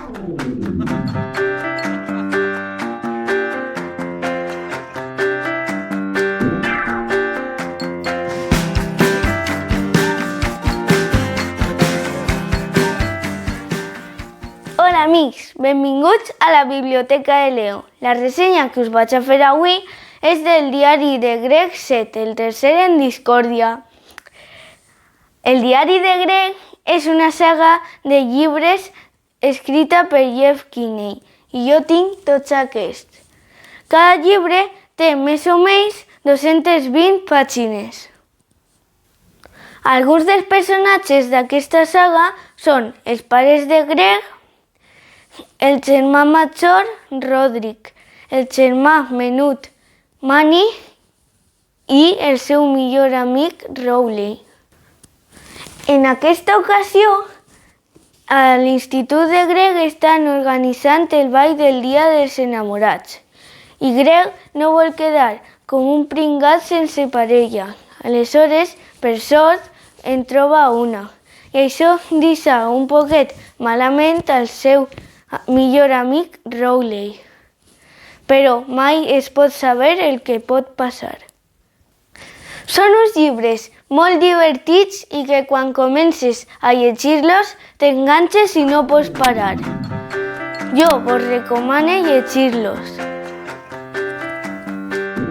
Hola amics, benvinguts a la Biblioteca de Leo. La ressenya que us vaig a fer avui és del diari de Greg 7, el tercer en discòrdia. El diari de Greg és una saga de llibres escrita per Jeff Kinney i jo tinc tots aquests. Cada llibre té més o menys 220 pàgines. Alguns dels personatges d'aquesta saga són els pares de Greg, el germà major, Roderick, el germà menut, Manny, i el seu millor amic, Rowley. En aquesta ocasió, a l'Institut de Greg estan organitzant el ball del Dia dels Enamorats i Greg no vol quedar com un pringat sense parella. Aleshores, per sort, en troba una i això deixa un poquet malament al seu millor amic Rowley. Però mai es pot saber el que pot passar. Són uns llibres molt divertits i que quan comences a llegir-los t'enganxes i no pots parar. Jo vos recomano llegir-los.